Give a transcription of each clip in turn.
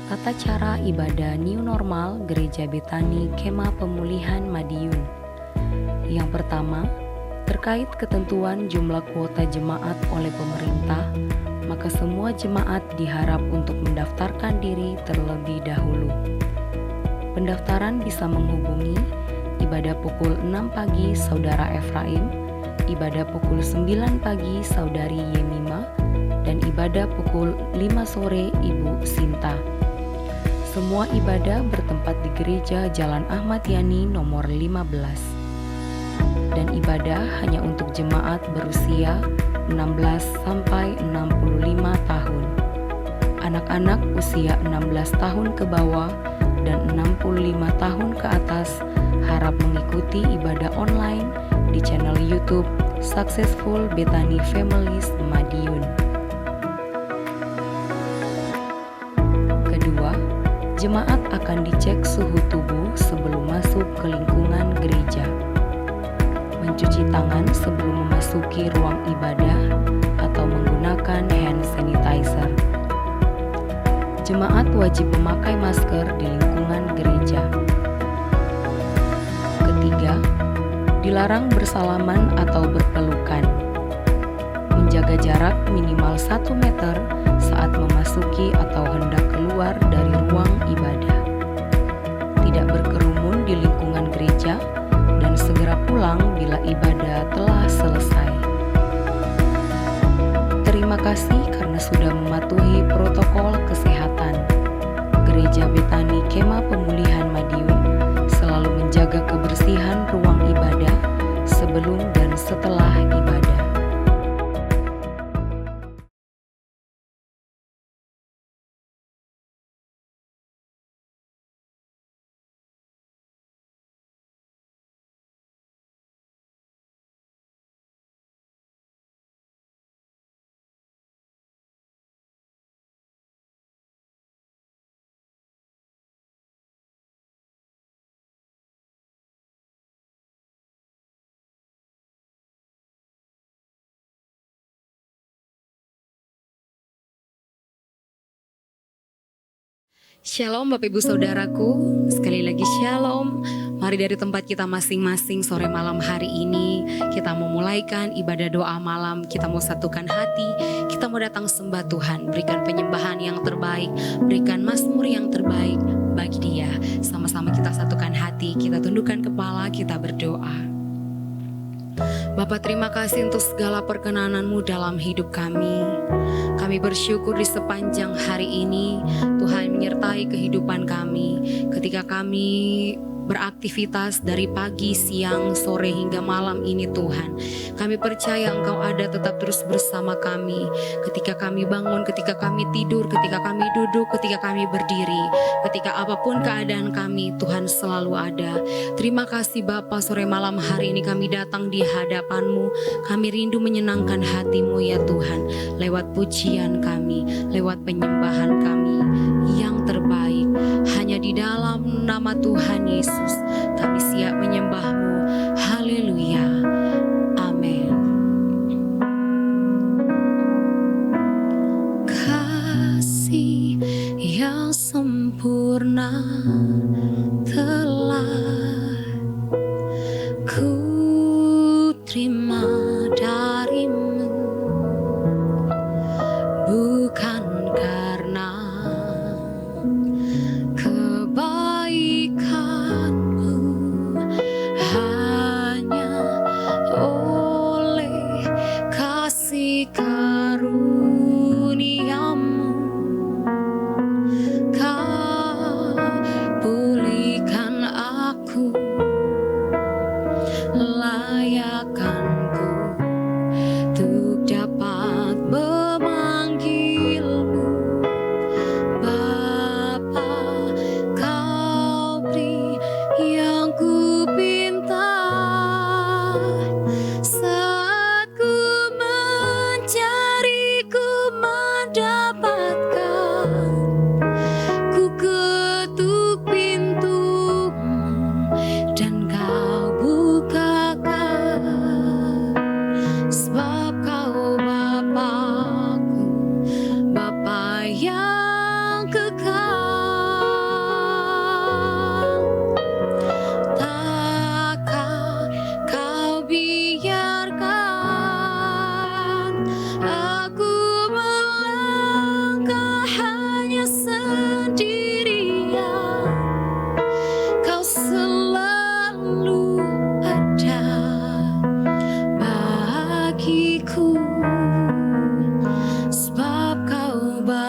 Tata cara ibadah New Normal Gereja Betani Kemah Pemulihan Madiun. Yang pertama, terkait ketentuan jumlah kuota jemaat oleh pemerintah, maka semua jemaat diharap untuk mendaftarkan diri terlebih dahulu. Pendaftaran bisa menghubungi ibadah pukul 6 pagi Saudara Efraim, ibadah pukul 9 pagi Saudari Yemima, dan ibadah pukul 5 sore Ibu Sinta. Semua ibadah bertempat di Gereja Jalan Ahmad Yani nomor 15. Dan ibadah hanya untuk jemaat berusia 16 sampai 65 tahun. Anak-anak usia 16 tahun ke bawah dan 65 tahun ke atas harap mengikuti ibadah online di channel YouTube Successful Betani Families Madiun. Kedua, jemaat akan dicek suhu tubuh sebelum masuk ke lingkungan gereja. Mencuci tangan sebelum memasuki ruang ibadah atau menggunakan hand sanitizer. Jemaat wajib memakai masker di lingkungan gereja. Ketiga, dilarang bersalaman atau berpelukan. Menjaga jarak minimal 1 meter saat memasuki atau hendak keluar dari ruang ibadah. Tidak berkerumun di lingkungan gereja dan segera pulang bila ibadah telah selesai. Terima kasih karena sudah mematuhi protokol kesehatan. Gereja Betani Kemah Pemulihan Madiun selalu menjaga kebersihan ruang ibadah sebelum dan setelah ibadah. Shalom Bapak Ibu Saudaraku, sekali lagi Shalom. Mari dari tempat kita masing-masing sore malam hari ini kita mau mulaikan ibadah doa malam. Kita mau satukan hati, kita mau datang sembah Tuhan. Berikan penyembahan yang terbaik, berikan mazmur yang terbaik bagi Dia. Sama-sama kita satukan hati, kita tundukkan kepala, kita berdoa. Bapak, terima kasih untuk segala perkenanan-Mu dalam hidup kami. Kami bersyukur di sepanjang hari ini Tuhan menyertai kehidupan kami. Ketika kami beraktivitas dari pagi, siang, sore hingga malam ini Tuhan, kami percaya Engkau ada tetap terus bersama kami. Ketika kami bangun, ketika kami tidur, ketika kami duduk, ketika kami berdiri, ketika apapun keadaan kami, Tuhan selalu ada. Terima kasih Bapa, sore malam hari ini kami datang di hadapan-Mu. Kami rindu menyenangkan hati-Mu ya Tuhan, lewat pujian kami, lewat penyembahan kami yang terbaik. Hanya di dalam nama Tuhan Yesus kami siap menyembah-Mu. Haleluya. Amin. Kasih yang sempurna telah ku terima dari-Mu, bukan karena kebaikanku, hanya oleh kasih karunia-Mu Kau pulihkan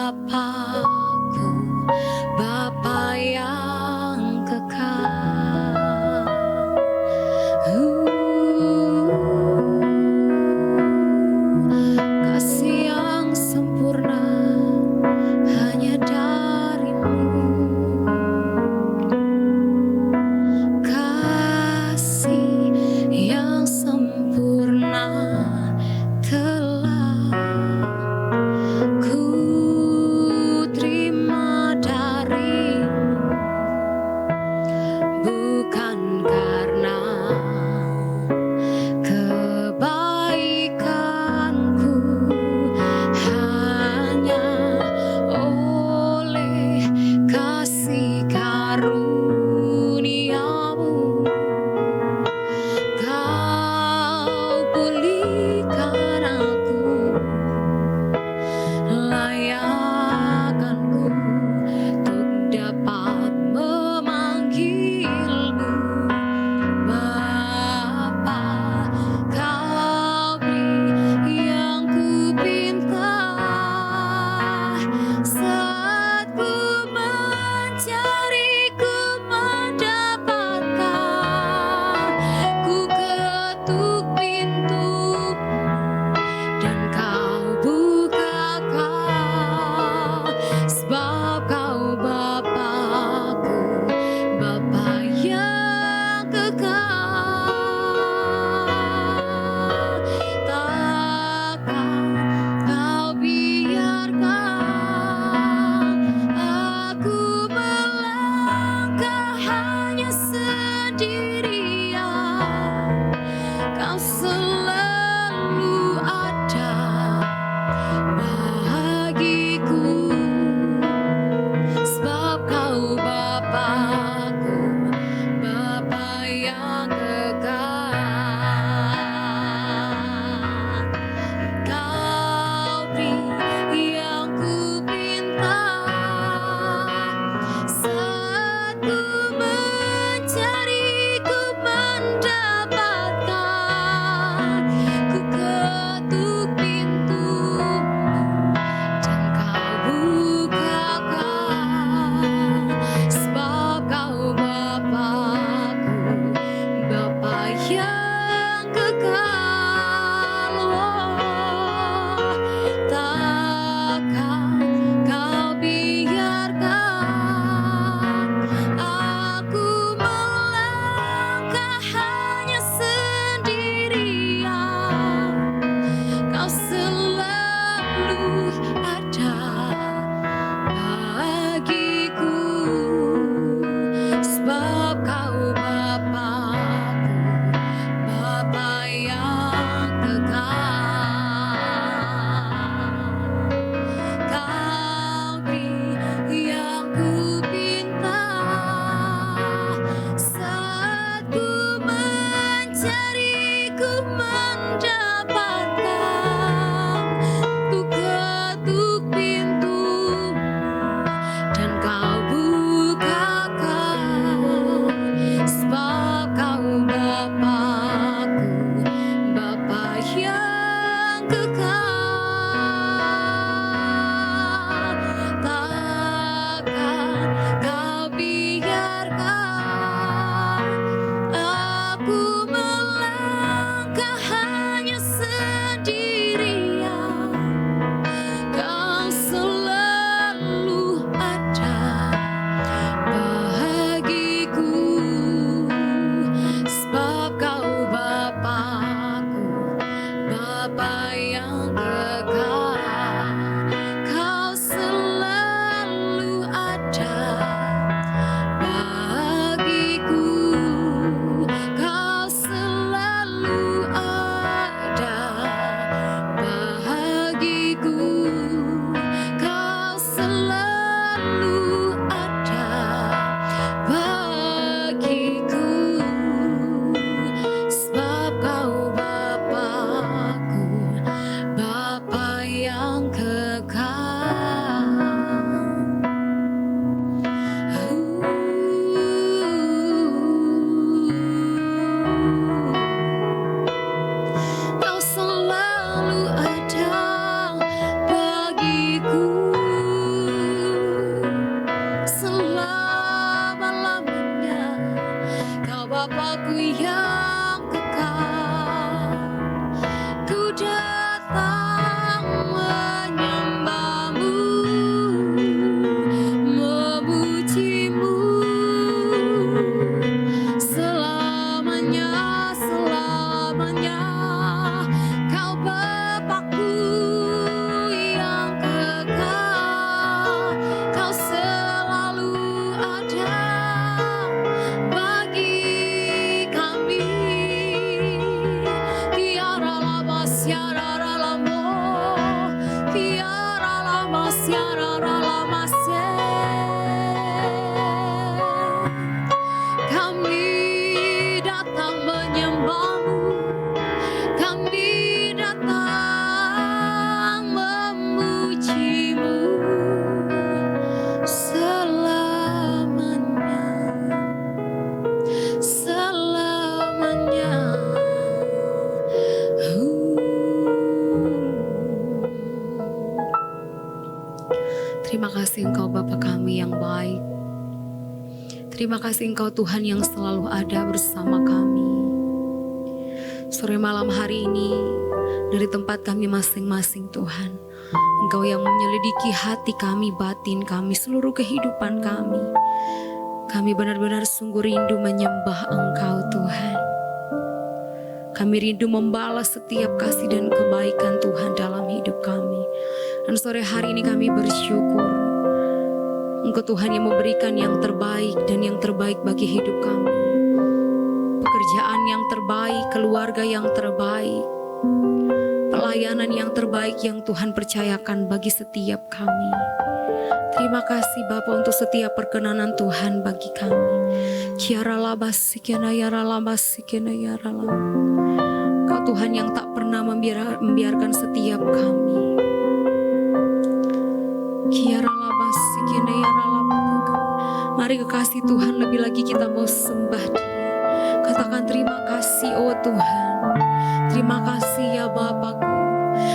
Bapa-Ku, Bapa yang kekal. Kasih yang sempurna hanya darimu. Kasih yang sempurna telah ku Kami datang menyembah-Mu, kami datang memuji-Mu selamanya, selamanya. Terima kasih Engkau Bapa kami yang baik. Terima kasih Engkau Tuhan yang selalu ada bersama kami. Sore malam hari ini dari tempat kami masing-masing Tuhan, Engkau yang menyelidiki hati kami, batin kami, seluruh kehidupan kami. Kami benar-benar sungguh rindu menyembah Engkau Tuhan. Kami rindu membalas setiap kasih dan kebaikan Tuhan dalam hidup kami. Dan sore hari ini kami bersyukur Engkau Tuhan yang memberikan yang terbaik dan yang terbaik bagi hidup kami. Pekerjaan yang terbaik, keluarga yang terbaik, pelayanan yang terbaik yang Tuhan percayakan bagi setiap kami. Terima kasih Bapa untuk setiap perkenanan Tuhan bagi kami. Kau Tuhan yang tak pernah membiarkan setiap kami. Mari kekasih Tuhan, lebih lagi kita mau sembah Dia. Katakan terima kasih oh Tuhan. Terima kasih ya Bapakku.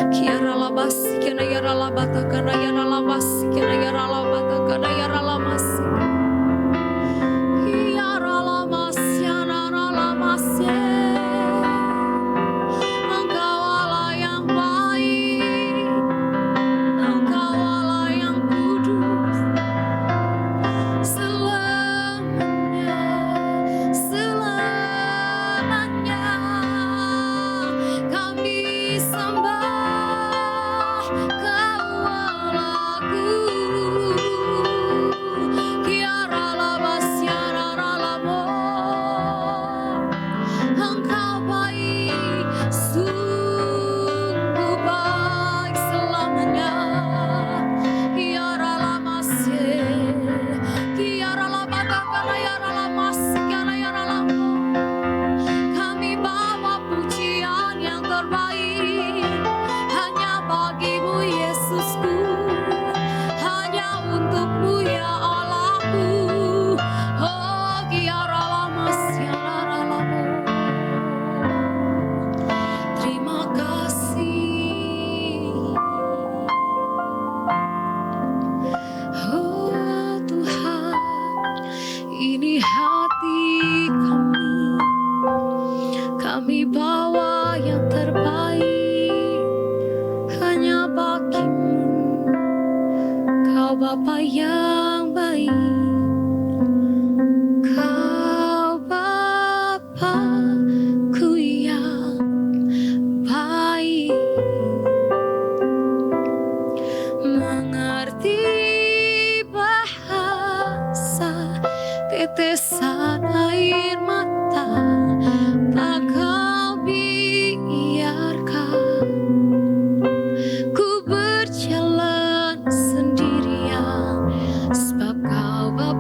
Kiara labas kena yara labata kana yara labas kena yara labata kana yara lamas. Kiara lamas yara lamas. Engkau Allah yang baik. Engkau Allah yang kudus. Selamanya, selamanya kami sembah Kau Allahku. Kiara labas yara lamo. Engkau baik, sungguh baik selamanya. Kiara lamas Kiara labata kana yara lamas kana yara lamo. Kami bawa pujian yang terbaik hanya bagi-Mu Yesusku, hanya untuk-Mu ya Allahku. Oh kiara lamas yara lamo. Terima kasih oh Tuhan. Ini hati kami bawa yang terbaik hanya bagi-Mu. Kau Bapa yang baik, Kau Bapakku yang baik. Mengerti bahasa tetesan air mata, tak Kau biarkan ku berjalan sendirian, sebab Kau Bapa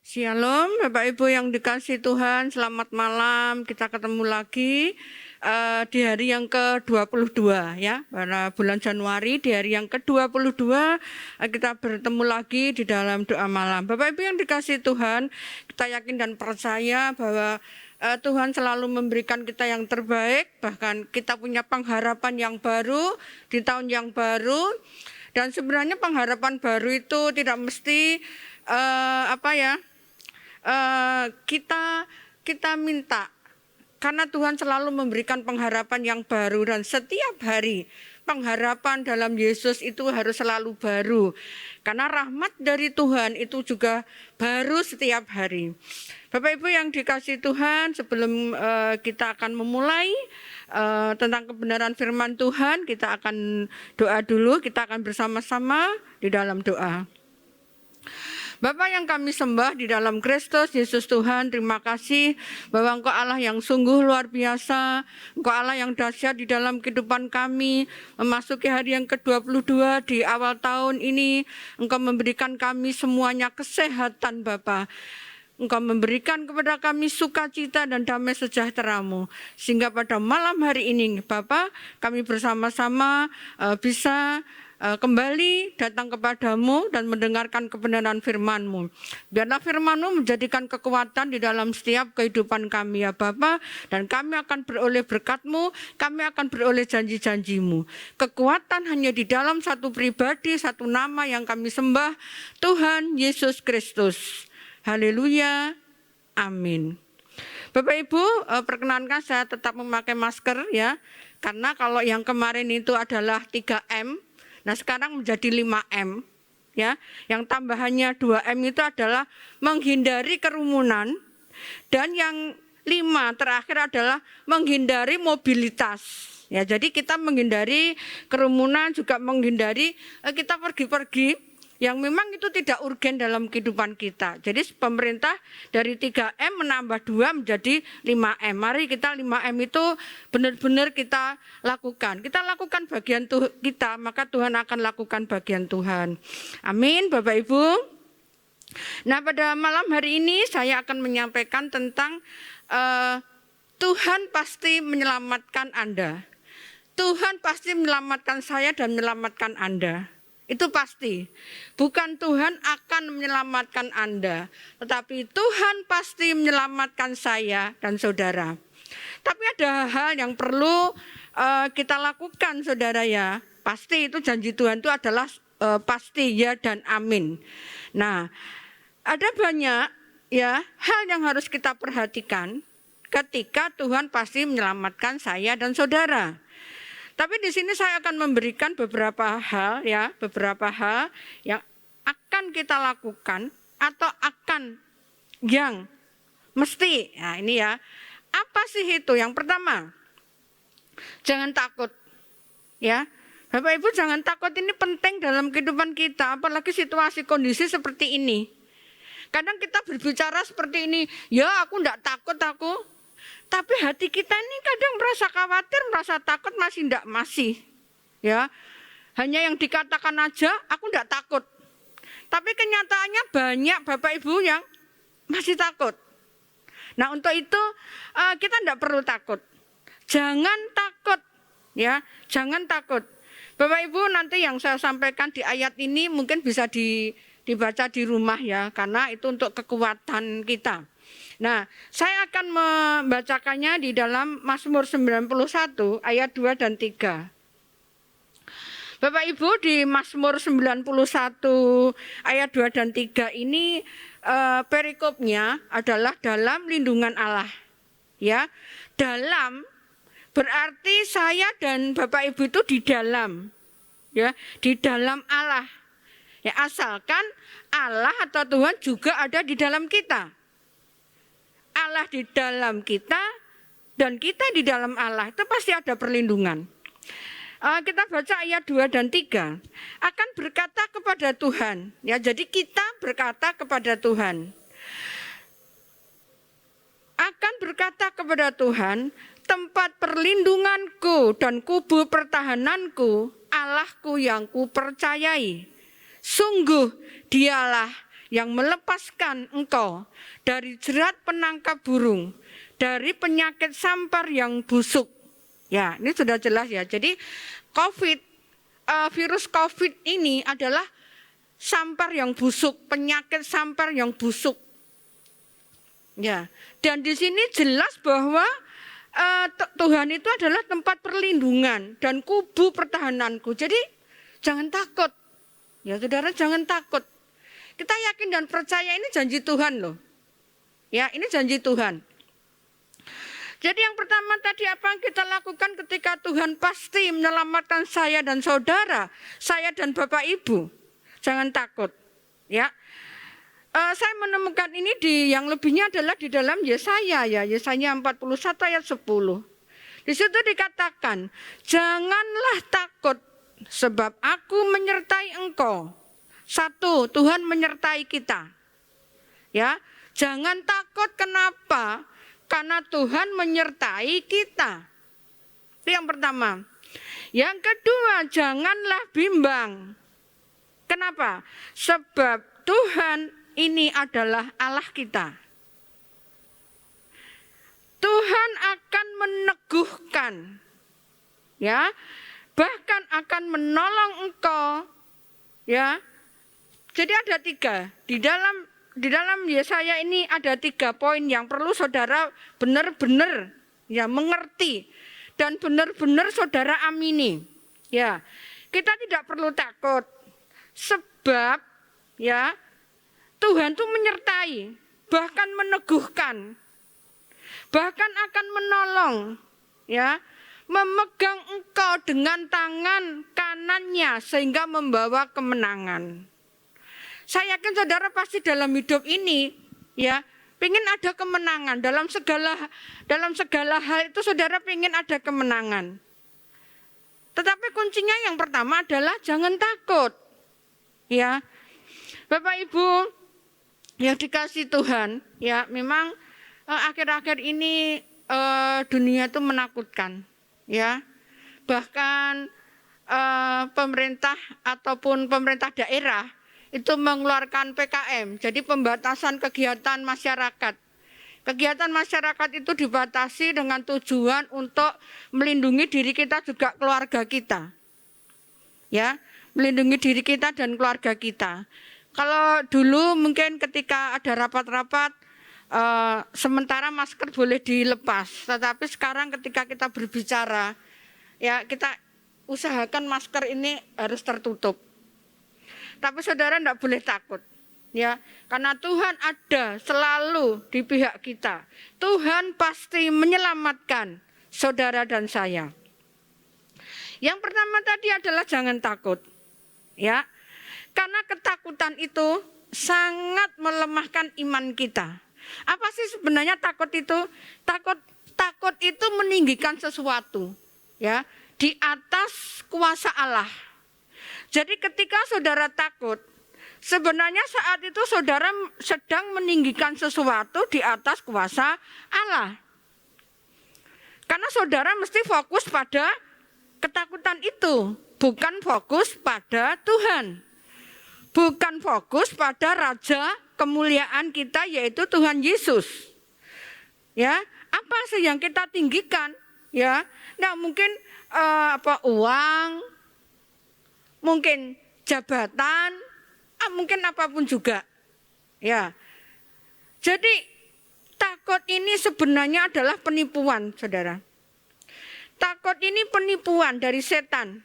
Shalom Bapak Ibu yang dikasihi Tuhan, selamat malam. Kita ketemu lagi di hari yang ke-22 ya, pada bulan Januari. Di hari yang ke-22 kita bertemu lagi di dalam doa malam. Bapak Ibu yang dikasihi Tuhan, kita yakin dan percaya bahwa Tuhan selalu memberikan kita yang terbaik, bahkan kita punya pengharapan yang baru di tahun yang baru. Dan sebenarnya pengharapan baru itu tidak mesti kita minta, karena Tuhan selalu memberikan pengharapan yang baru, dan setiap hari pengharapan dalam Yesus itu harus selalu baru, karena rahmat dari Tuhan itu juga baru setiap hari. Bapak Ibu yang dikasihi Tuhan, sebelum kita akan memulai tentang kebenaran firman Tuhan, kita akan doa dulu. Kita akan bersama-sama di dalam doa. Bapa yang kami sembah di dalam Kristus Yesus Tuhan, terima kasih bahwa Engkau Allah yang sungguh luar biasa, Engkau Allah yang dahsyat di dalam kehidupan kami. Memasuki hari yang ke-22 di awal tahun ini, Engkau memberikan kami semuanya kesehatan Bapa. Engkau memberikan kepada kami sukacita dan damai sejahtera-Mu. Sehingga pada malam hari ini Bapa, kami bersama-sama bisa kembali datang kepadamu dan mendengarkan kebenaran firman-Mu. Biarlah firman-Mu menjadikan kekuatan di dalam setiap kehidupan kami ya Bapa, dan kami akan beroleh berkat-Mu, kami akan beroleh janji-janji-Mu. Kekuatan hanya di dalam satu pribadi, satu nama yang kami sembah, Tuhan Yesus Kristus. Haleluya, amin. Bapak Ibu, perkenankan saya tetap memakai masker ya, karena kalau yang kemarin itu adalah 3M, nah sekarang menjadi 5M ya. Yang tambahannya 2M itu adalah menghindari kerumunan, dan yang 5 terakhir adalah menghindari mobilitas. Ya, jadi kita menghindari kerumunan, juga menghindari kita pergi-pergi yang memang itu tidak urgen dalam kehidupan kita. Jadi pemerintah dari 3M menambah 2 menjadi 5M. Mari kita 5M itu benar-benar kita lakukan. Kita lakukan bagian kita, maka Tuhan akan lakukan bagian Tuhan. Amin Bapak Ibu. Nah, pada malam hari ini saya akan menyampaikan tentang Tuhan pasti menyelamatkan Anda. Tuhan pasti menyelamatkan saya dan menyelamatkan Anda. Itu pasti. Bukan Tuhan akan menyelamatkan Anda, tetapi Tuhan pasti menyelamatkan saya dan saudara. Tapi ada hal yang perlu kita lakukan saudara ya. Pasti itu janji Tuhan itu adalah pasti ya dan amin. Nah, ada banyak ya hal yang harus kita perhatikan ketika Tuhan pasti menyelamatkan saya dan saudara. Tapi di sini saya akan memberikan beberapa hal yang akan kita lakukan atau akan yang mesti. Nah, ini ya. Apa sih itu? Yang pertama, jangan takut. Ya. Bapak Ibu jangan takut, ini penting dalam kehidupan kita, apalagi situasi kondisi seperti ini. Kadang kita berbicara seperti ini, ya aku enggak takut aku. Tapi hati kita ini kadang merasa khawatir, merasa takut, masih. Ya. Hanya yang dikatakan aja, aku enggak takut. Tapi kenyataannya banyak Bapak Ibu yang masih takut. Nah, untuk itu kita enggak perlu takut. Jangan takut, ya, jangan takut. Bapak Ibu, nanti yang saya sampaikan di ayat ini mungkin bisa dibaca di rumah ya, karena itu untuk kekuatan kita. Nah, saya akan membacakannya di dalam Mazmur 91 ayat 2 dan 3. Bapak Ibu, di Mazmur 91 ayat 2 dan 3 ini perikopnya adalah dalam lindungan Allah. Ya, dalam berarti saya dan Bapak Ibu itu di dalam. Ya, di dalam Allah. Ya, asalkan Allah atau Tuhan juga ada di dalam kita. Allah di dalam kita dan kita di dalam Allah, itu pasti ada perlindungan. Kita baca ayat 2 dan 3. Akan berkata kepada Tuhan. Ya, jadi kita berkata kepada Tuhan. Akan berkata kepada Tuhan, tempat perlindunganku dan kubu pertahananku, Allahku yang kupercayai. Sungguh dialah yang melepaskan engkau dari jerat penangkap burung, dari penyakit sampar yang busuk. Ya, ini sudah jelas ya. Jadi virus COVID ini adalah sampar yang busuk, penyakit sampar yang busuk. Ya, dan di sini jelas bahwa Tuhan itu adalah tempat perlindungan dan kubu pertahananku. Jadi jangan takut. Ya saudara, jangan takut. Kita yakin dan percaya ini janji Tuhan loh. Ya, ini janji Tuhan. Jadi yang pertama tadi apa yang kita lakukan ketika Tuhan pasti menyelamatkan saya dan saudara, saya dan Bapak Ibu. Jangan takut. Ya. Saya menemukan ini yang lebihnya adalah di dalam Yesaya ya, Yesaya 41 ayat 10. Di situ dikatakan, janganlah takut sebab aku menyertai engkau. Satu, Tuhan menyertai kita. Ya, jangan takut kenapa? Karena Tuhan menyertai kita. Itu yang pertama. Yang kedua, janganlah bimbang. Kenapa? Sebab Tuhan ini adalah Allah kita. Tuhan akan meneguhkan, ya, bahkan akan menolong engkau, ya. Jadi ada 3 di dalam Yesaya ini ada 3 poin yang perlu saudara benar-benar ya mengerti dan benar-benar saudara amini. Ya, kita tidak perlu takut sebab ya Tuhan itu menyertai, bahkan meneguhkan, bahkan akan menolong, ya, memegang engkau dengan tangan kanannya sehingga membawa kemenangan. Saya yakin saudara pasti dalam hidup ini, ya, pengen ada kemenangan dalam segala hal itu saudara pengen ada kemenangan. Tetapi kuncinya yang pertama adalah jangan takut, ya, Bapak Ibu. Yang dikasih Tuhan, ya memang akhir-akhir ini dunia itu menakutkan, ya. Bahkan pemerintah ataupun pemerintah daerah itu mengeluarkan PKM, jadi pembatasan kegiatan masyarakat. Kegiatan masyarakat itu dibatasi dengan tujuan untuk melindungi diri kita juga keluarga kita, ya, melindungi diri kita dan keluarga kita. Kalau dulu mungkin ketika ada rapat-rapat sementara masker boleh dilepas, tetapi sekarang ketika kita berbicara ya kita usahakan masker ini harus tertutup. Tapi saudara tidak boleh takut, ya, karena Tuhan ada selalu di pihak kita. Tuhan pasti menyelamatkan saudara dan saya. Yang pertama tadi adalah jangan takut, ya. Karena ketakutan itu sangat melemahkan iman kita. Apa sih sebenarnya takut itu? Takut itu meninggikan sesuatu, ya, di atas kuasa Allah. Jadi ketika saudara takut, sebenarnya saat itu saudara sedang meninggikan sesuatu di atas kuasa Allah. Karena saudara mesti fokus pada ketakutan itu, bukan fokus pada Tuhan. Bukan fokus pada Raja kemuliaan kita yaitu Tuhan Yesus. Ya, apa sih yang kita tinggikan? Ya, nah mungkin uang, mungkin jabatan, mungkin apapun juga. Ya, jadi takut ini sebenarnya adalah penipuan, saudara. Takut ini penipuan dari setan.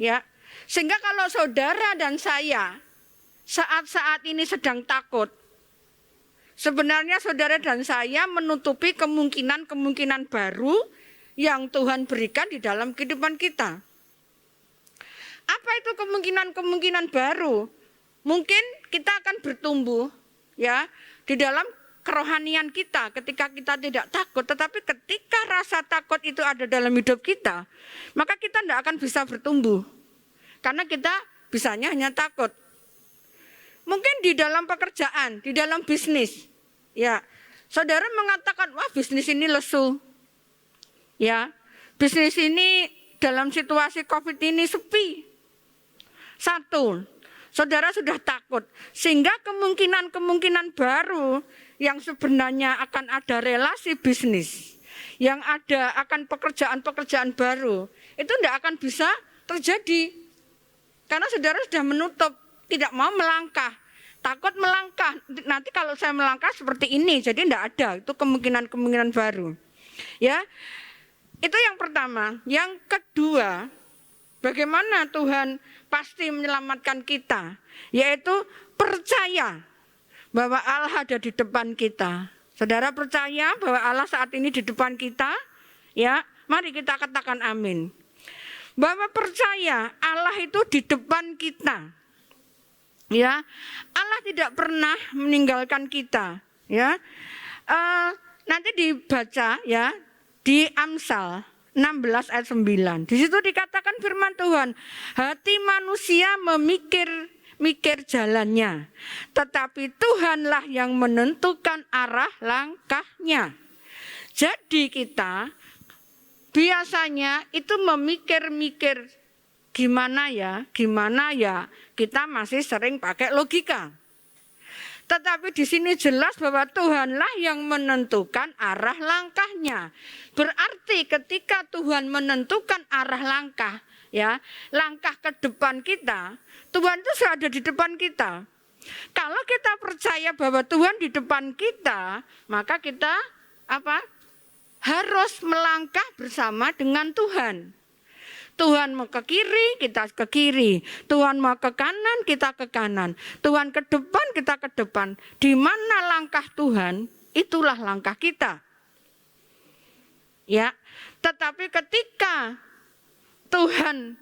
Ya. Sehingga kalau saudara dan saya saat-saat ini sedang takut, sebenarnya saudara dan saya menutupi kemungkinan-kemungkinan baru yang Tuhan berikan di dalam kehidupan kita. Apa itu kemungkinan-kemungkinan baru? Mungkin kita akan bertumbuh, ya, di dalam kerohanian kita ketika kita tidak takut. Tetapi ketika rasa takut itu ada dalam hidup kita, maka kita tidak akan bisa bertumbuh. Karena kita bisanya hanya takut. Mungkin di dalam pekerjaan, di dalam bisnis. Ya, saudara mengatakan, wah bisnis ini lesu. Ya, bisnis ini dalam situasi COVID ini sepi. Satu, Saudara sudah takut, sehingga kemungkinan-kemungkinan baru yang sebenarnya akan ada relasi bisnis, yang ada akan pekerjaan-pekerjaan baru, itu tidak akan bisa terjadi. Karena saudara sudah menutup, tidak mau melangkah, takut melangkah. Nanti kalau saya melangkah seperti ini, jadi tidak ada, itu kemungkinan-kemungkinan baru. Ya, itu yang pertama. Yang kedua, bagaimana Tuhan pasti menyelamatkan kita, yaitu percaya bahwa Allah ada di depan kita. Saudara percaya bahwa Allah saat ini di depan kita? Ya, mari kita katakan amin. Bahwa percaya Allah itu di depan kita. Ya, Allah tidak pernah meninggalkan kita. Ya, nanti dibaca ya di Amsal 16 ayat 9. Di situ dikatakan firman Tuhan, hati manusia memikir jalannya, tetapi Tuhanlah yang menentukan arah langkahnya. Jadi kita biasanya itu memikir-mikir gimana ya, kita masih sering pakai logika. Tetapi di sini jelas bahwa Tuhanlah yang menentukan arah langkahnya. Berarti ketika Tuhan menentukan arah langkah, ya, langkah ke depan kita, Tuhan itu sudah ada di depan kita. Kalau kita percaya bahwa Tuhan di depan kita, maka kita harus melangkah bersama dengan Tuhan. Tuhan mau ke kiri, kita ke kiri. Tuhan mau ke kanan, kita ke kanan. Tuhan ke depan, kita ke depan. Di mana langkah Tuhan, itulah langkah kita. Ya, tetapi ketika Tuhan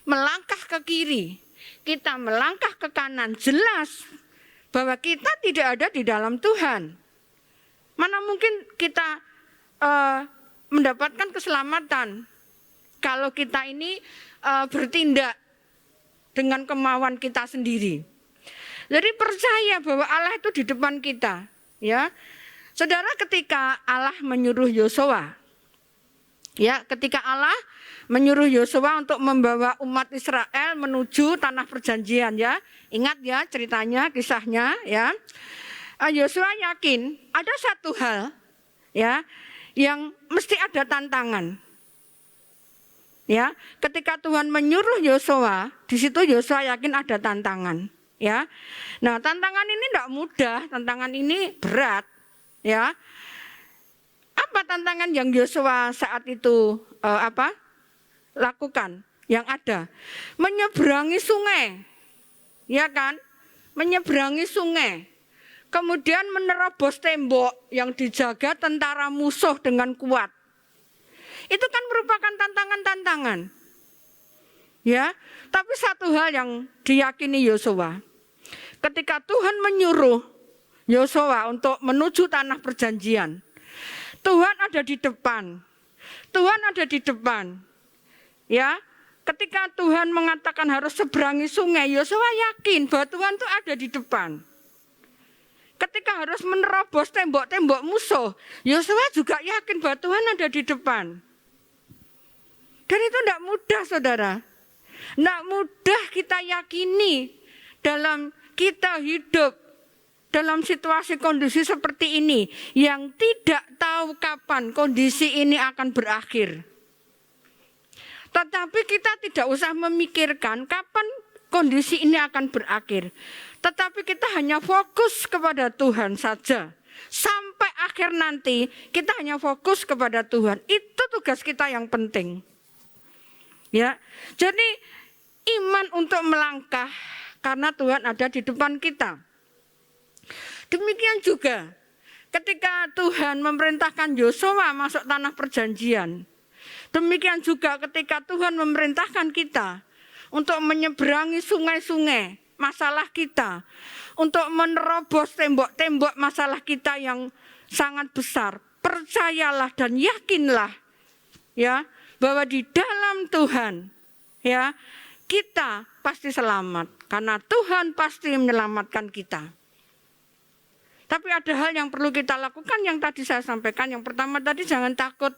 melangkah ke kiri, kita melangkah ke kanan, jelas bahwa kita tidak ada di dalam Tuhan. Mana mungkin kita mendapatkan keselamatan kalau kita ini bertindak dengan kemauan kita sendiri. Jadi percaya bahwa Allah itu di depan kita, ya. Saudara, ketika Allah menyuruh Yosua, ya, ketika Allah menyuruh Yosua untuk membawa umat Israel menuju tanah perjanjian, ya. Ingat ya ceritanya, kisahnya, ya. Yosua yakin ada satu hal, ya, yang mesti ada tantangan. Ya, ketika Tuhan menyuruh Yosua, di situ Yosua yakin ada tantangan, ya. Nah, tantangan ini tidak mudah, tantangan ini berat, ya. Apa tantangan yang Yosua saat itu lakukan? Yang ada menyeberangi sungai, ya kan? Menyeberangi sungai, kemudian menerobos tembok yang dijaga tentara musuh dengan kuat. Itu kan merupakan tantangan-tantangan. Ya, tapi satu hal yang diyakini Yosua. Ketika Tuhan menyuruh Yosua untuk menuju tanah perjanjian, Tuhan ada di depan. Tuhan ada di depan. Ya, ketika Tuhan mengatakan harus seberangi sungai, Yosua yakin bahwa Tuhan itu ada di depan. Ketika harus menerobos tembok-tembok musuh, Yosua juga yakin bahwa Tuhan ada di depan. Dan itu tidak mudah, saudara. Tidak mudah kita yakini dalam kita hidup dalam situasi kondisi seperti ini, yang tidak tahu kapan kondisi ini akan berakhir. Tetapi kita tidak usah memikirkan kapan kondisi ini akan berakhir. Tetapi kita hanya fokus kepada Tuhan saja. Sampai akhir nanti kita hanya fokus kepada Tuhan. Itu tugas kita yang penting. Ya, jadi iman untuk melangkah karena Tuhan ada di depan kita. Demikian juga ketika Tuhan memerintahkan Yosua masuk tanah perjanjian. Demikian juga ketika Tuhan memerintahkan kita untuk menyeberangi sungai-sungai masalah kita, untuk menerobos tembok-tembok masalah kita yang sangat besar. Percayalah dan yakinlah, ya, bahwa di dalam Tuhan, ya, kita pasti selamat karena Tuhan pasti menyelamatkan kita. Tapi ada hal yang perlu kita lakukan yang tadi saya sampaikan. Yang pertama tadi jangan takut,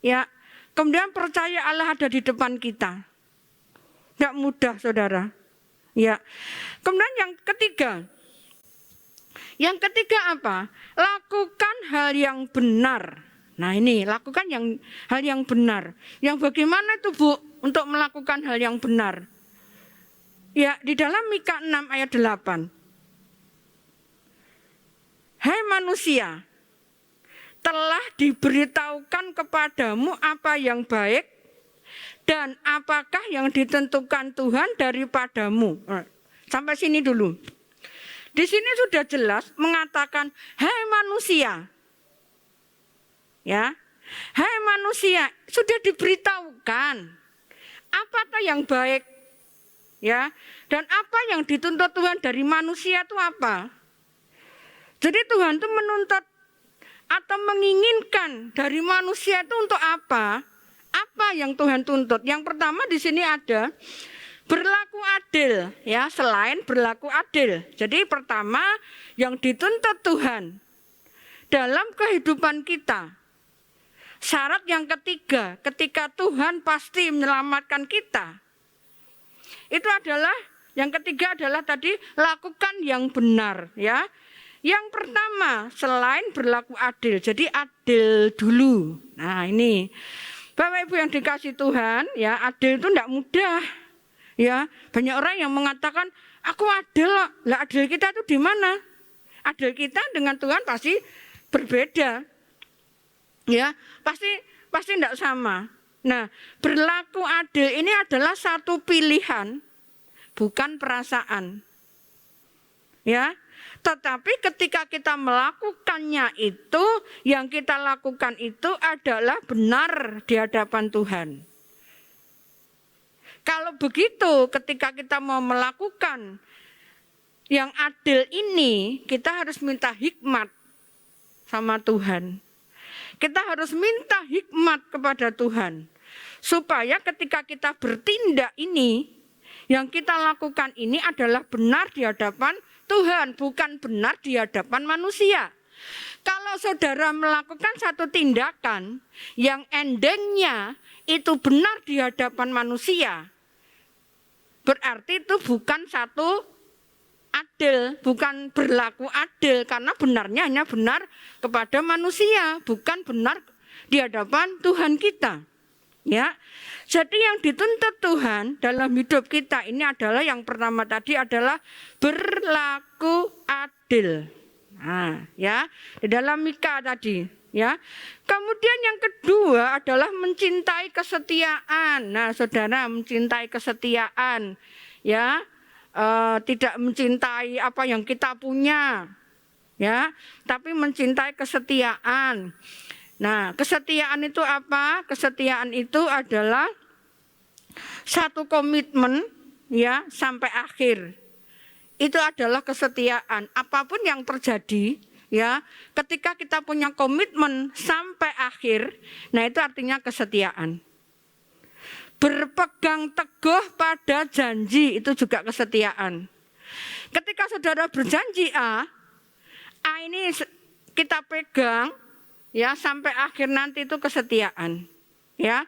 ya. Kemudian percaya Allah ada di depan kita. Tidak mudah, saudara. Ya. Kemudian yang ketiga apa? Lakukan hal yang benar. Nah ini, lakukan hal yang benar. Yang bagaimana itu Bu untuk melakukan hal yang benar? Ya, di dalam Mika 6 ayat 8. Hai manusia, telah diberitahukan kepadamu apa yang baik dan apakah yang ditentukan Tuhan daripadamu. Sampai sini dulu. Di sini sudah jelas mengatakan, hai manusia. Ya, hai manusia, sudah diberitahukan apakah yang baik, ya, dan apa yang dituntut Tuhan dari manusia itu apa? Jadi Tuhan itu menuntut atau menginginkan dari manusia itu untuk apa? Apa yang Tuhan tuntut? Yang pertama di sini ada berlaku adil, ya, selain berlaku adil. Jadi pertama yang dituntut Tuhan dalam kehidupan kita. Syarat yang ketiga, ketika Tuhan pasti menyelamatkan kita. Itu adalah, yang ketiga adalah tadi lakukan yang benar, ya. Yang pertama, selain berlaku adil, jadi adil dulu. Nah ini, Bapak Ibu yang dikasih Tuhan, ya, adil itu tidak mudah. Ya, banyak orang yang mengatakan, aku adil, lah adil kita itu di mana? Adil kita dengan Tuhan pasti berbeda. Ya, pasti tidak sama. Nah, berlaku adil ini adalah satu pilihan, bukan perasaan. Ya, tetapi ketika kita melakukannya itu, yang kita lakukan itu adalah benar di hadapan Tuhan. Kalau begitu, ketika kita mau melakukan yang adil ini, kita harus minta hikmat sama Tuhan. Kita harus minta hikmat kepada Tuhan. Supaya ketika kita bertindak ini, yang kita lakukan ini adalah benar di hadapan Tuhan, bukan benar di hadapan manusia. Kalau saudara melakukan satu tindakan yang endingnya itu benar di hadapan manusia, berarti itu bukan satu adil, bukan berlaku adil, karena benarnya hanya benar kepada manusia, bukan benar di hadapan Tuhan kita. Ya, jadi yang dituntut Tuhan dalam hidup kita ini adalah yang pertama tadi adalah berlaku adil. Nah, ya, di dalam Mika tadi, ya. Kemudian yang kedua adalah mencintai kesetiaan. Nah, saudara, mencintai kesetiaan, ya, tidak mencintai apa yang kita punya, ya, tapi mencintai kesetiaan. Nah, kesetiaan itu apa? Kesetiaan itu adalah satu komitmen, ya, sampai akhir. Itu adalah kesetiaan. Apapun yang terjadi, ya, ketika kita punya komitmen sampai akhir, nah itu artinya kesetiaan. Berpegang teguh pada janji itu juga kesetiaan. Ketika saudara berjanji A ini kita pegang, ya, sampai akhir nanti itu kesetiaan. Ya,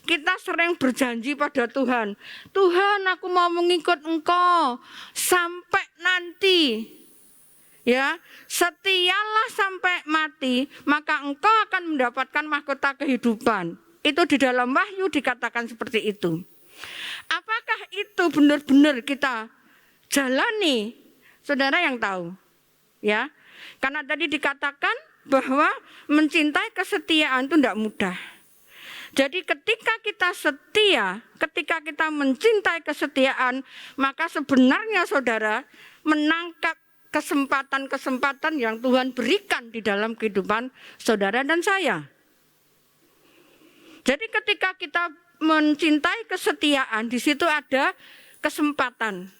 kita sering berjanji pada Tuhan, Tuhan aku mau mengikut Engkau sampai nanti. Ya, setialah sampai mati, maka engkau akan mendapatkan mahkota kehidupan. Itu di dalam Wahyu dikatakan seperti itu. Apakah itu benar-benar kita jalani? Saudara yang tahu. Ya, karena tadi dikatakan bahwa mencintai kesetiaan itu tidak mudah. Jadi ketika kita setia, ketika kita mencintai kesetiaan, maka sebenarnya saudara menangkap kesempatan-kesempatan yang Tuhan berikan di dalam kehidupan saudara dan saya. Jadi ketika kita mencintai kesetiaan, di situ ada kesempatan,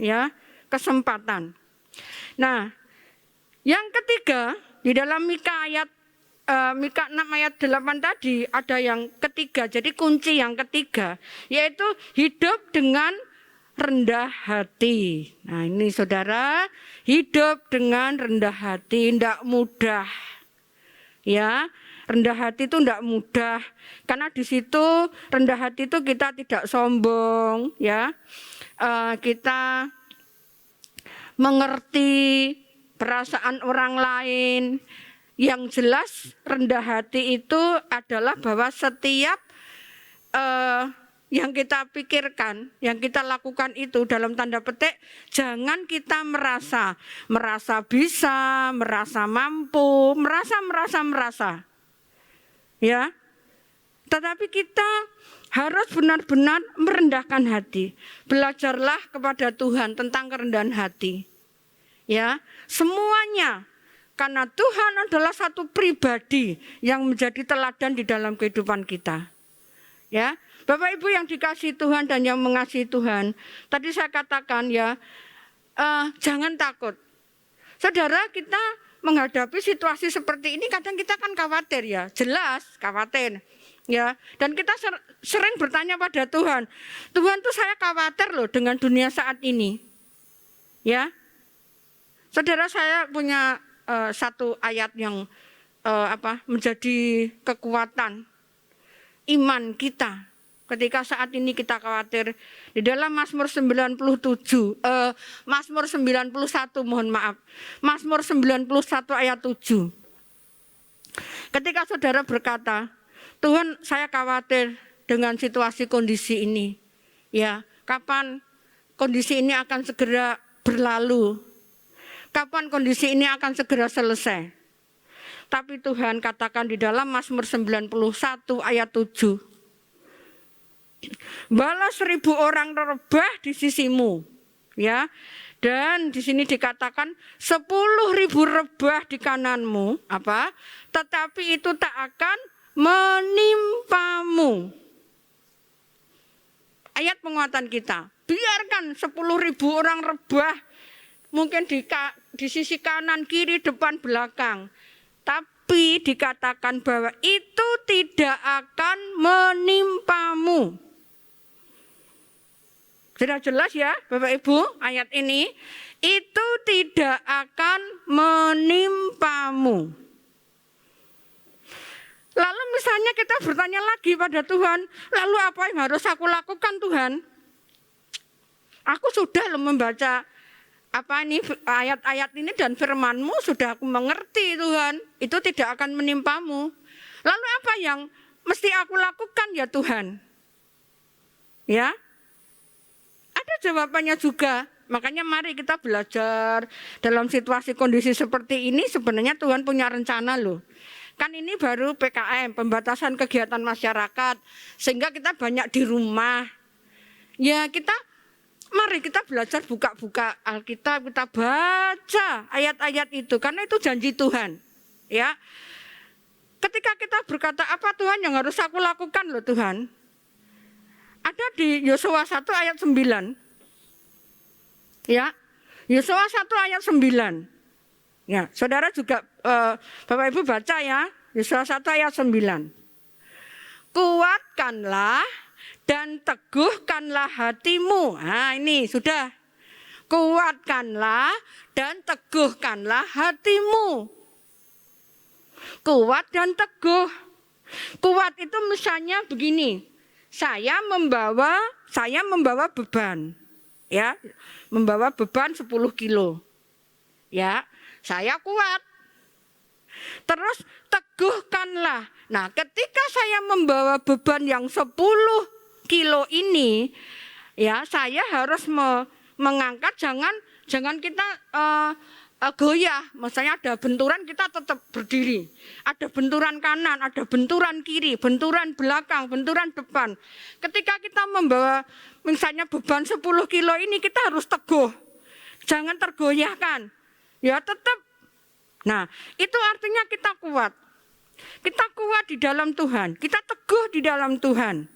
ya, kesempatan. Nah, yang ketiga di dalam Mika 6 ayat 8 tadi ada yang ketiga. Jadi kunci yang ketiga yaitu hidup dengan rendah hati. Nah ini saudara, hidup dengan rendah hati tidak mudah. Ya, rendah hati itu tidak mudah karena di situ rendah hati itu kita tidak sombong, ya. kita mengerti perasaan orang lain. Yang jelas rendah hati itu adalah bahwa setiap yang kita pikirkan, yang kita lakukan itu dalam tanda petik, jangan kita merasa bisa, merasa mampu, merasa. Ya. Tetapi kita harus benar-benar merendahkan hati. Belajarlah kepada Tuhan tentang kerendahan hati. Ya, semuanya karena Tuhan adalah satu pribadi yang menjadi teladan di dalam kehidupan kita. Ya, Bapak Ibu yang dikasihi Tuhan dan yang mengasihi Tuhan, tadi saya katakan ya, jangan takut. Saudara, kita menghadapi situasi seperti ini kadang kita kan khawatir ya, jelas khawatir. Ya, dan kita sering bertanya pada Tuhan, Tuhan tuh saya khawatir loh dengan dunia saat ini. Ya, saudara, saya punya satu ayat yang menjadi kekuatan iman kita ketika saat ini kita khawatir. Di dalam Mazmur 91, mohon maaf, Mazmur 91 ayat 7. Ketika saudara berkata, Tuhan saya khawatir dengan situasi kondisi ini. Ya, kapan kondisi ini akan segera berlalu? Kapan kondisi ini akan segera selesai? Tapi Tuhan katakan di dalam Mazmur 91 ayat 7. Balas 1.000 orang rebah di sisimu. Ya. Dan di sini dikatakan 10.000 rebah di kananmu, tetapi itu tak akan menimpamu. Ayat penguatan kita. Biarkan 10.000 orang rebah mungkin di sisi kanan, kiri, depan, belakang. Tapi dikatakan bahwa itu tidak akan menimpamu. Sudah jelas ya Bapak Ibu ayat ini. Itu tidak akan menimpamu. Lalu misalnya kita bertanya lagi pada Tuhan, lalu apa yang harus aku lakukan Tuhan? Aku sudah membaca ayat-ayat ini dan firman-Mu sudah aku mengerti Tuhan. Itu tidak akan menimpamu. Lalu apa yang mesti aku lakukan ya Tuhan? Ya, ada jawabannya juga. Makanya mari kita belajar dalam situasi kondisi seperti ini. Sebenarnya Tuhan punya rencana loh. Kan ini baru PKM, pembatasan kegiatan masyarakat. Sehingga kita banyak di rumah. Ya mari kita belajar buka-buka Alkitab, kita baca ayat-ayat itu. Karena itu janji Tuhan. Ya, ketika kita berkata apa Tuhan yang harus aku lakukan loh Tuhan. Ada di Yosua 1 ayat 9. Ya, Yosua 1 ayat 9. Ya, saudara juga Bapak Ibu baca ya, Yosua 1 ayat 9. Kuatkanlah dan teguhkanlah hatimu. Nah, ini sudah. Kuatkanlah dan teguhkanlah hatimu. Kuat dan teguh. Kuat itu misalnya begini. Saya membawa beban. Ya, membawa beban 10 kilo. Ya, saya kuat. Terus teguhkanlah. Nah, ketika saya membawa beban yang 10 kilo ini, ya saya harus mengangkat, jangan kita goyah. Misalnya ada benturan kita tetap berdiri. Ada benturan kanan, ada benturan kiri, benturan belakang, benturan depan. Ketika kita membawa misalnya beban 10 kilo ini kita harus teguh. Jangan tergoyahkan. Ya tetap. Nah, itu artinya kita kuat. Kita kuat di dalam Tuhan. Kita teguh di dalam Tuhan.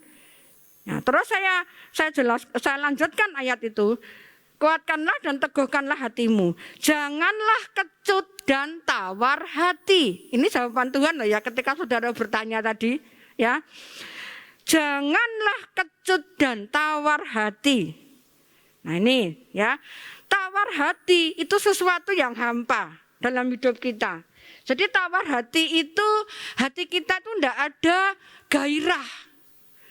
Nah, terus saya lanjutkan ayat itu. Kuatkanlah dan teguhkanlah hatimu. Janganlah kecut dan tawar hati. Ini jawaban Tuhan loh ya ketika saudara bertanya tadi. Ya, janganlah kecut dan tawar hati. Nah ini ya, tawar hati itu sesuatu yang hampa dalam hidup kita. Jadi tawar hati itu, hati kita itu tidak ada gairah.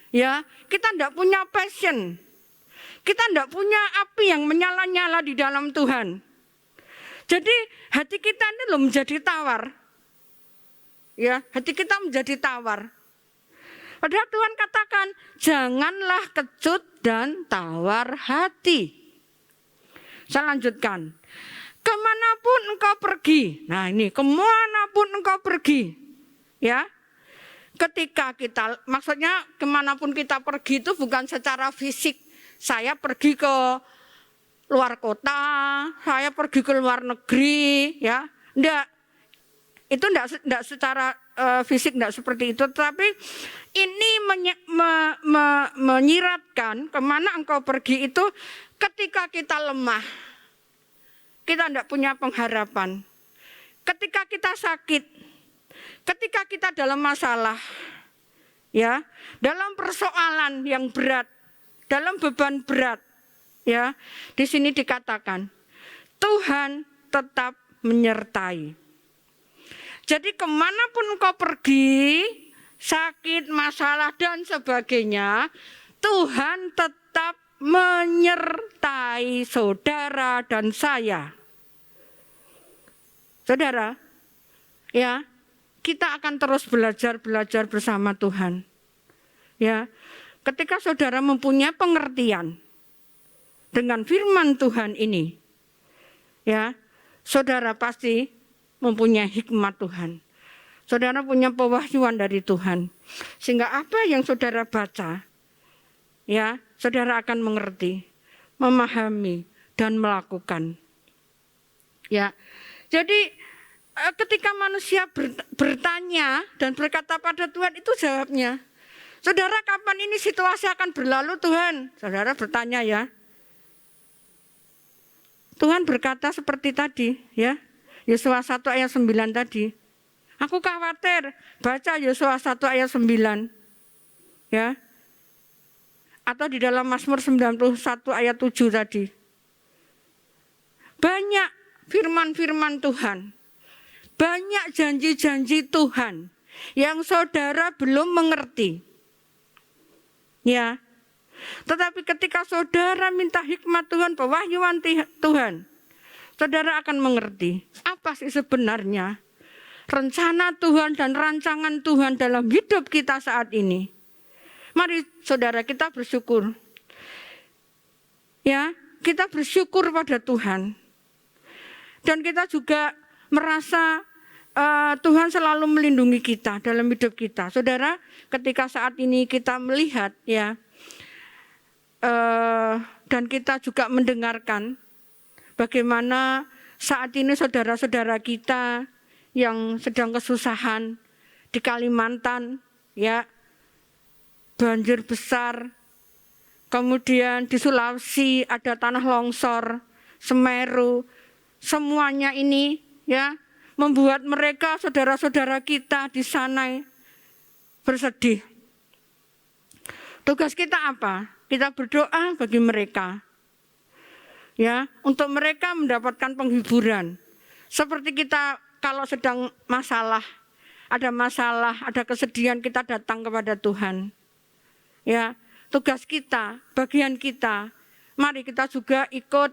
Ya, kita tidak punya passion. Kita tidak punya api yang menyala-nyala di dalam Tuhan. Jadi hati kita ini loh menjadi tawar. Ya, hati kita menjadi tawar. Padahal Tuhan katakan, janganlah kecut dan tawar hati. Saya lanjutkan. Kemanapun engkau pergi. Nah ini, kemanapun engkau pergi. Ya, ketika kita, maksudnya kemanapun kita pergi itu bukan secara fisik. Saya pergi ke luar kota, saya pergi ke luar negeri, ya. Enggak. Itu enggak secara fisik, enggak seperti itu. Tapi ini menyiratkan kemana engkau pergi itu ketika kita lemah. Kita enggak punya pengharapan. Ketika kita sakit, ketika kita dalam masalah, ya, dalam persoalan yang berat, dalam beban berat, ya, di sini dikatakan Tuhan tetap menyertai. Jadi kemanapun engkau pergi, sakit, masalah dan sebagainya, Tuhan tetap menyertai saudara dan saya. Saudara, ya, kita akan terus belajar bersama Tuhan. Ya, ketika saudara mempunyai pengertian dengan firman Tuhan ini, ya, saudara pasti mempunyai hikmat Tuhan. Saudara punya pewahyuan dari Tuhan. Sehingga apa yang saudara baca, ya, saudara akan mengerti, memahami, dan melakukan. Ya, jadi ketika manusia bertanya dan berkata pada Tuhan, itu jawabnya. Saudara, kapan ini situasi akan berlalu Tuhan? Saudara bertanya ya. Tuhan berkata seperti tadi, ya. Yosua 1 ayat 9 tadi. Aku khawatir, baca Yosua 1 ayat 9. Ya. Atau di dalam Mazmur 91 ayat 7 tadi. Banyak firman-firman Tuhan. Banyak janji-janji Tuhan yang saudara belum mengerti. Ya. Tetapi ketika saudara minta hikmat Tuhan, pewahyuan Tuhan, saudara akan mengerti apa sih sebenarnya rencana Tuhan dan rancangan Tuhan dalam hidup kita saat ini. Mari saudara, kita bersyukur. Ya, kita bersyukur pada Tuhan. Dan kita juga merasa Tuhan selalu melindungi kita dalam hidup kita. Saudara, ketika saat ini kita melihat, ya, dan kita juga mendengarkan bagaimana saat ini saudara-saudara kita yang sedang kesusahan di Kalimantan, ya, banjir besar, kemudian di Sulawesi ada tanah longsor, Semeru, semuanya ini, ya, membuat mereka, saudara-saudara kita di sana bersedih. Tugas kita apa? Kita berdoa bagi mereka. Ya, untuk mereka mendapatkan penghiburan. Seperti kita kalau sedang ada kesedihan, kita datang kepada Tuhan. Ya, tugas kita, bagian kita, mari kita juga ikut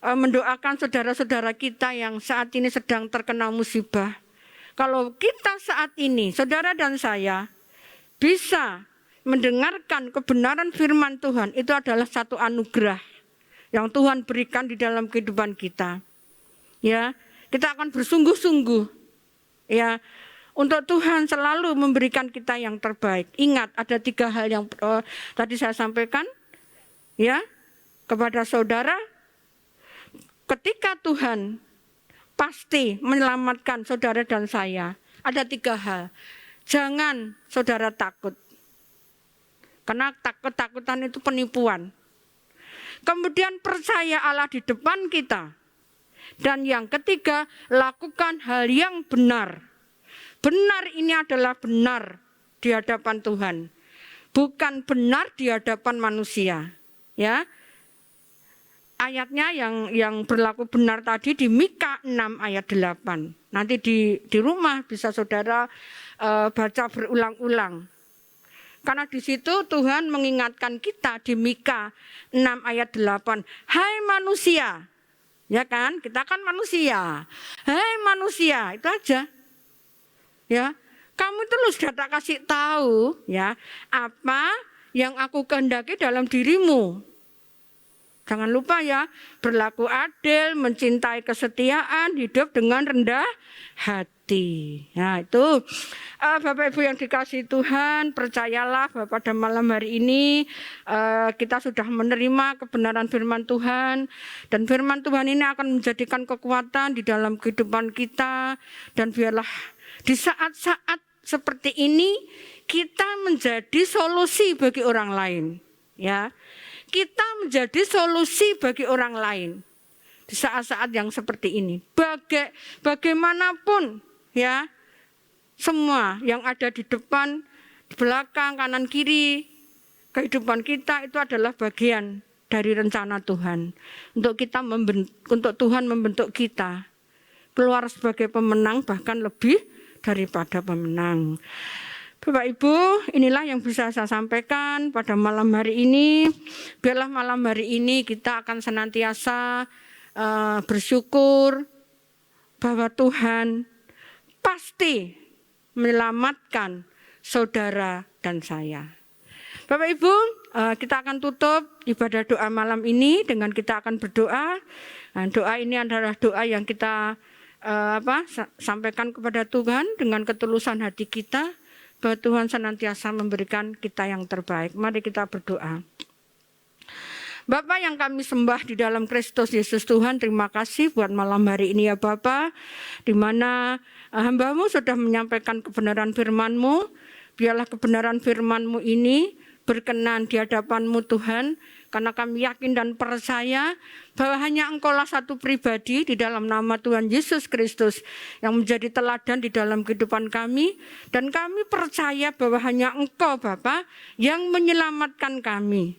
mendoakan saudara-saudara kita yang saat ini sedang terkena musibah. Kalau kita saat ini, saudara dan saya, bisa mendengarkan kebenaran firman Tuhan, itu adalah satu anugerah yang Tuhan berikan di dalam kehidupan kita. Ya, kita akan bersungguh-sungguh, ya, untuk Tuhan selalu memberikan kita yang terbaik. Ingat, ada 3 hal yang tadi saya sampaikan, ya, kepada saudara. Ketika Tuhan pasti menyelamatkan saudara dan saya, ada 3 hal. Jangan saudara takut, karena ketakutan itu penipuan. Kemudian percaya Allah di depan kita. Dan yang ketiga, lakukan hal yang benar. Benar ini adalah benar di hadapan Tuhan, bukan benar di hadapan manusia. Ya, ayatnya yang berlaku benar tadi di Mika 6 ayat 8. Nanti di rumah bisa saudara baca berulang-ulang. Karena di situ Tuhan mengingatkan kita di Mika 6 ayat 8. Hai manusia, ya kan? Kita kan manusia. Hai manusia, itu aja. Ya, kamu itu sudah tak kasih tahu ya apa yang aku kehendaki dalam dirimu. Jangan lupa ya, berlaku adil, mencintai kesetiaan, hidup dengan rendah hati. Nah itu Bapak Ibu yang dikasihi Tuhan, percayalah bahwa pada malam hari ini kita sudah menerima kebenaran firman Tuhan. Dan firman Tuhan ini akan menjadikan kekuatan di dalam kehidupan kita. Dan biarlah di saat-saat seperti ini kita menjadi solusi bagi orang lain. Ya, kita menjadi solusi bagi orang lain di saat-saat yang seperti ini. Bagaimanapun ya, semua yang ada di depan, di belakang, kanan, kiri, kehidupan kita itu adalah bagian dari rencana Tuhan. Untuk Tuhan membentuk kita keluar sebagai pemenang, bahkan lebih daripada pemenang. Bapak Ibu, inilah yang bisa saya sampaikan pada malam hari ini. Biarlah malam hari ini kita akan senantiasa bersyukur bahwa Tuhan pasti menyelamatkan saudara dan saya. Bapak Ibu, kita akan tutup ibadah doa malam ini dengan kita akan berdoa. Nah, doa ini adalah doa yang kita sampaikan kepada Tuhan dengan ketulusan hati kita. Bahwa Tuhan senantiasa memberikan kita yang terbaik. Mari kita berdoa. Bapa yang kami sembah di dalam Kristus Yesus Tuhan, terima kasih buat malam hari ini ya Bapa, di mana hamba-Mu sudah menyampaikan kebenaran firman-Mu. Biarlah kebenaran firman-Mu ini berkenan di hadapan-Mu Tuhan, karena kami yakin dan percaya bahwa hanya Engkau-lah satu pribadi di dalam nama Tuhan Yesus Kristus yang menjadi teladan di dalam kehidupan kami. Dan kami percaya bahwa hanya Engkau Bapa yang menyelamatkan kami.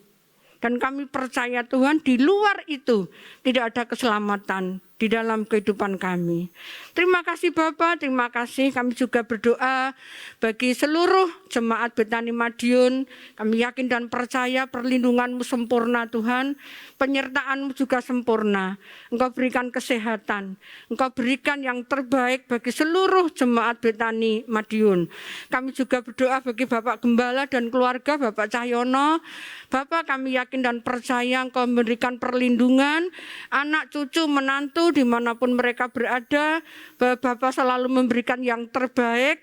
Dan kami percaya Tuhan di luar itu tidak ada keselamatan di dalam kehidupan kami. Terima kasih Bapak, terima kasih. Kami juga berdoa bagi seluruh jemaat Betani Madiun. Kami yakin dan percaya perlindungan-Mu sempurna Tuhan. Penyertaan-Mu juga sempurna. Engkau berikan kesehatan. Engkau berikan yang terbaik bagi seluruh jemaat Betani Madiun. Kami juga berdoa bagi Bapak Gembala dan keluarga Bapak Cahyono. Bapak, kami yakin dan percaya Engkau memberikan perlindungan, anak cucu menantu dimanapun mereka berada, bahwa Bapak selalu memberikan yang terbaik.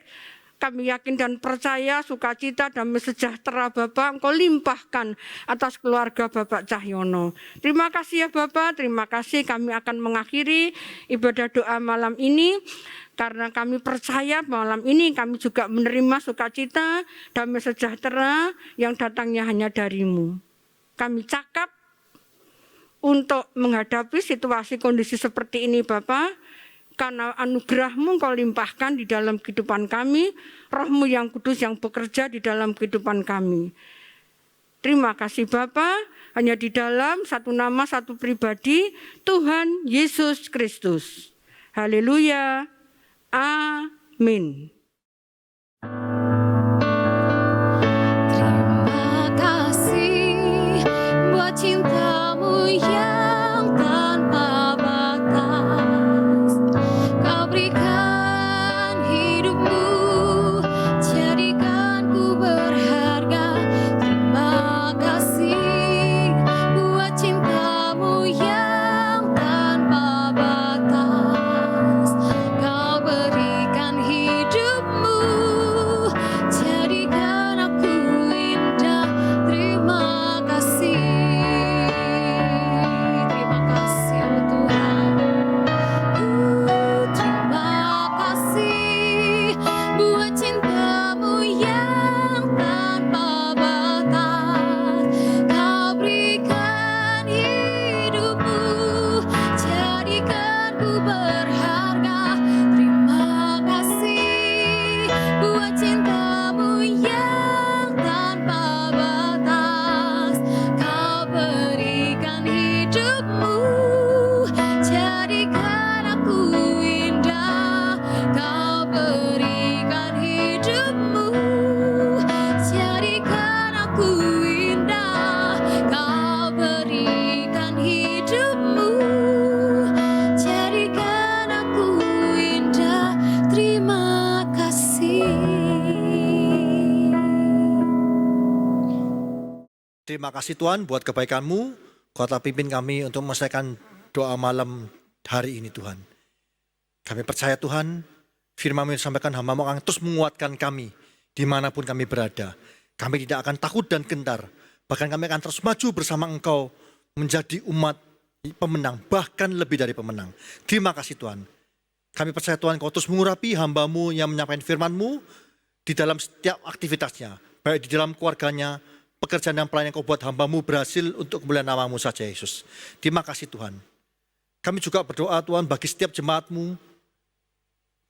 Kami yakin dan percaya sukacita dan sejahtera Bapak Engkau limpahkan atas keluarga Bapak Cahyono. Terima kasih ya Bapak, terima kasih. Kami akan mengakhiri ibadah doa malam ini. Karena kami percaya malam ini kami juga menerima sukacita, damai sejahtera yang datangnya hanya dari-Mu. Kami cakap untuk menghadapi situasi kondisi seperti ini Bapak, karena anugerah-Mu Engkau limpahkan di dalam kehidupan kami, Roh-Mu yang kudus yang bekerja di dalam kehidupan kami. Terima kasih Bapak, hanya di dalam satu nama, satu pribadi, Tuhan Yesus Kristus. Haleluya. Amin. Terima kasih buat cinta-Mu yang tanpa batas. Kau berikan hidup-Mu, jadikan ku berharga. Terima kasih buat cinta-Mu yang tanpa batas. Kau berikan hidup Terima kasih Tuhan buat kebaikan-Mu. Kau telah pimpin kami untuk menyelesaikan doa malam hari ini Tuhan. Kami percaya Tuhan, firman-Mu yang disampaikan hamba-Mu akan terus menguatkan kami dimanapun kami berada. Kami tidak akan takut dan gentar. Bahkan kami akan terus maju bersama Engkau menjadi umat pemenang, bahkan lebih dari pemenang. Terima kasih Tuhan. Kami percaya Tuhan Kau terus mengurapi hamba-Mu yang menyampaikan firman-Mu di dalam setiap aktivitasnya. Baik di dalam keluarganya, pekerjaan dan pelayanan Kau buat hamba-Mu berhasil untuk kemuliaan nama-Mu saja Yesus. Terima kasih Tuhan. Kami juga berdoa Tuhan bagi setiap jemaat-Mu,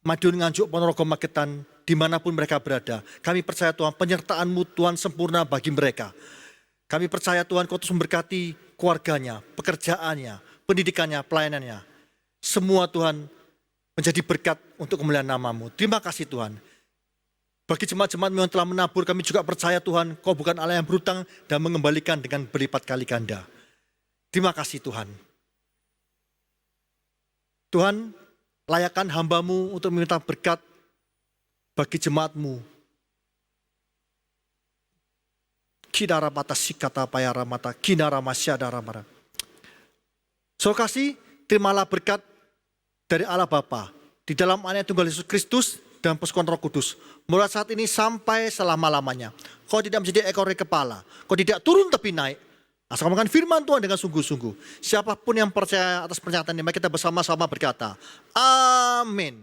Madiun, Nganjuk, Ponorogo, Magetan, dimanapun mereka berada. Kami percaya Tuhan penyertaan-Mu Tuhan sempurna bagi mereka. Kami percaya Tuhan Kau terus memberkati keluarganya, pekerjaannya, pendidikannya, pelayanannya. Semua Tuhan menjadi berkat untuk kemuliaan nama-Mu. Terima kasih Tuhan. Bagi jemaat-jemaat yang telah menabur, kami juga percaya Tuhan, Kau bukan Allah yang berhutang dan mengembalikan dengan berlipat kali ganda. Terima kasih Tuhan. Tuhan, layakkan hamba-Mu untuk meminta berkat bagi jemaat-Mu. Kidara mata sikata payara mata, kinara masyadara mara. So kasih, terimalah berkat dari Allah Bapa di dalam anak tunggal Yesus Kristus dan persekutuan Roh Kudus. Mulai saat ini sampai selama-lamanya. Kau tidak menjadi ekor kepala. Kau tidak turun tapi naik. Asal ngomongkan firman Tuhan dengan sungguh-sungguh. Siapapun yang percaya atas pernyataan ini, mari kita bersama-sama berkata, amin.